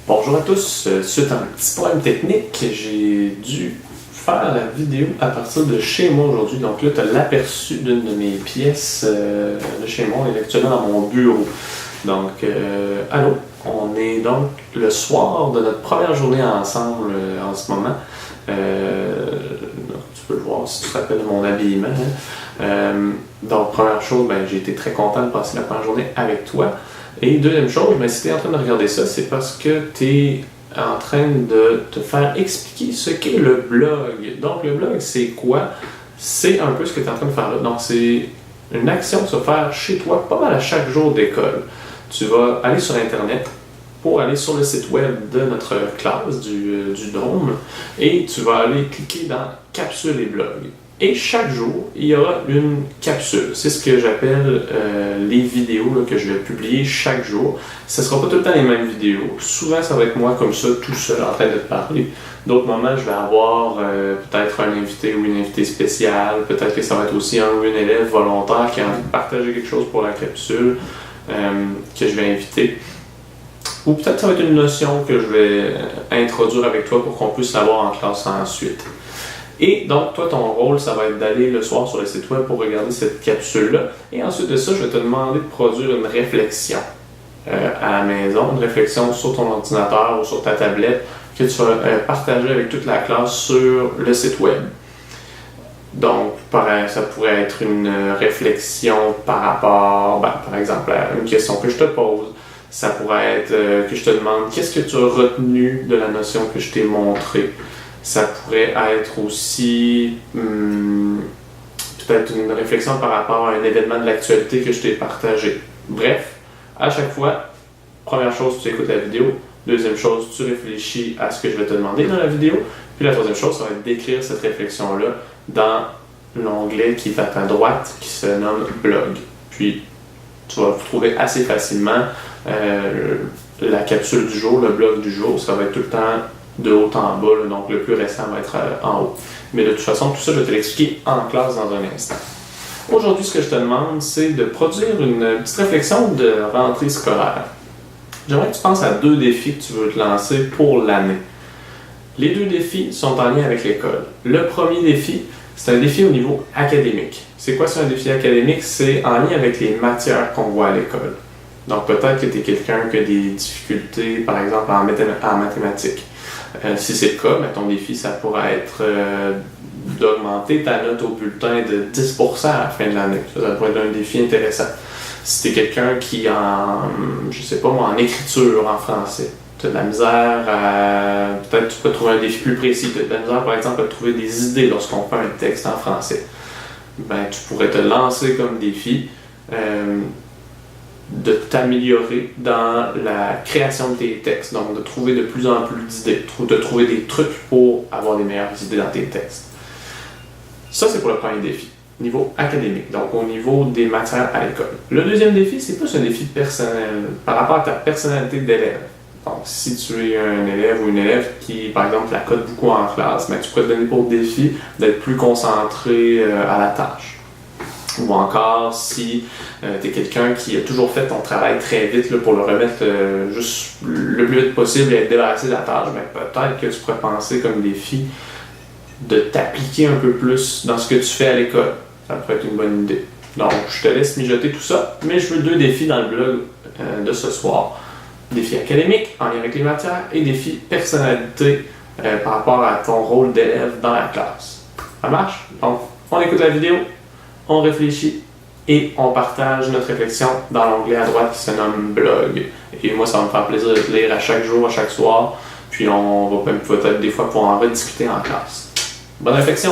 Bonjour à tous, suite à un petit problème technique, j'ai dû faire la vidéo à partir de chez moi aujourd'hui. Donc là, tu as l'aperçu d'une de mes pièces de chez moi, elle est actuellement dans mon bureau. Donc, allô, on est donc le soir de notre première journée ensemble en ce moment. Tu peux le voir si tu te rappelles de mon habillement. Donc, première chose, j'ai été très content de passer la première journée avec toi. Et deuxième chose, si tu es en train de regarder ça, c'est parce que tu es en train de te faire expliquer ce qu'est le blog. Donc, le blog, c'est quoi? C'est un peu ce que tu es en train de faire là. Donc, c'est une action que tu vas faire chez toi pas mal à chaque jour d'école. Tu vas aller sur Internet pour aller sur le site web de notre classe du Dôme et tu vas aller cliquer dans Capsules et blog. Et chaque jour, il y aura une capsule. C'est ce que j'appelle les vidéos là, que je vais publier chaque jour. Ce ne sera pas tout le temps les mêmes vidéos. Souvent, ça va être moi comme ça, tout seul, en train de te parler. D'autres moments, je vais avoir peut-être un invité ou une invitée spéciale. Peut-être que ça va être aussi un ou une élève volontaire qui a envie de partager quelque chose pour la capsule que je vais inviter. Ou peut-être que ça va être une notion que je vais introduire avec toi pour qu'on puisse l'avoir en classe ensuite. Et donc, toi, ton rôle, ça va être d'aller le soir sur le site web pour regarder cette capsule-là. Et ensuite de ça, je vais te demander de produire une réflexion à la maison, une réflexion sur ton ordinateur ou sur ta tablette que tu vas partager avec toute la classe sur le site web. Donc, ça pourrait être une réflexion par rapport, par exemple, à une question que je te pose. Ça pourrait être que je te demande qu'est-ce que tu as retenu de la notion que je t'ai montrée. Ça pourrait être aussi peut-être une réflexion par rapport à un événement de l'actualité que je t'ai partagé. Bref, à chaque fois, première chose, tu écoutes la vidéo. Deuxième chose, tu réfléchis à ce que je vais te demander dans la vidéo. Puis la troisième chose, ça va être d'écrire cette réflexion-là dans l'onglet qui est à ta droite, qui se nomme « Blog ». Puis, tu vas trouver assez facilement la capsule du jour, le blog du jour. Ça va être tout le temps de haut en bas, là, donc le plus récent va être en haut. Mais de toute façon, tout ça, je vais te l'expliquer en classe dans un instant. Aujourd'hui, ce que je te demande, c'est de produire une petite réflexion de rentrée scolaire. J'aimerais que tu penses à 2 défis que tu veux te lancer pour l'année. Les 2 défis sont en lien avec l'école. Le premier défi, c'est un défi au niveau académique. C'est quoi, c'est un défi académique? C'est en lien avec les matières qu'on voit à l'école. Donc, peut-être que tu es quelqu'un qui a des difficultés, par exemple, en mathématiques. Si c'est le cas, ton défi, ça pourrait être d'augmenter ta note au bulletin de 10% à la fin de l'année. Ça pourrait être un défi intéressant. Si tu es quelqu'un qui en écriture en français, tu as de la misère à... Peut-être que tu peux trouver un défi plus précis. Tu as de la misère, par exemple, à trouver des idées lorsqu'on fait un texte en français. Tu pourrais te lancer comme défi de t'améliorer dans la création de tes textes, donc de trouver de plus en plus d'idées, de trouver des trucs pour avoir des meilleures idées dans tes textes. Ça, c'est pour le premier défi, niveau académique, donc au niveau des matières à l'école. Le deuxième défi, c'est plus un défi personnel, par rapport à ta personnalité d'élève. Donc, si tu es un élève ou une élève qui, par exemple, la cote beaucoup en classe, tu pourrais te donner pour défi d'être plus concentré à la tâche. Ou encore, si tu es quelqu'un qui a toujours fait ton travail très vite là, pour le remettre juste le plus vite possible et être débarrassé de la tâche, peut-être que tu pourrais penser comme défi de t'appliquer un peu plus dans ce que tu fais à l'école. Ça pourrait être une bonne idée. Donc, je te laisse mijoter tout ça, mais je veux 2 défis dans le blog de ce soir. Défi académique en lien avec les matières et défi personnalité par rapport à ton rôle d'élève dans la classe. Ça marche? Donc, on écoute la vidéo. On réfléchit et on partage notre réflexion dans l'onglet à droite qui se nomme Blog. Et moi, ça va me faire plaisir de te lire à chaque jour, à chaque soir. Puis on va même peut-être des fois pouvoir en rediscuter en classe. Bonne réflexion!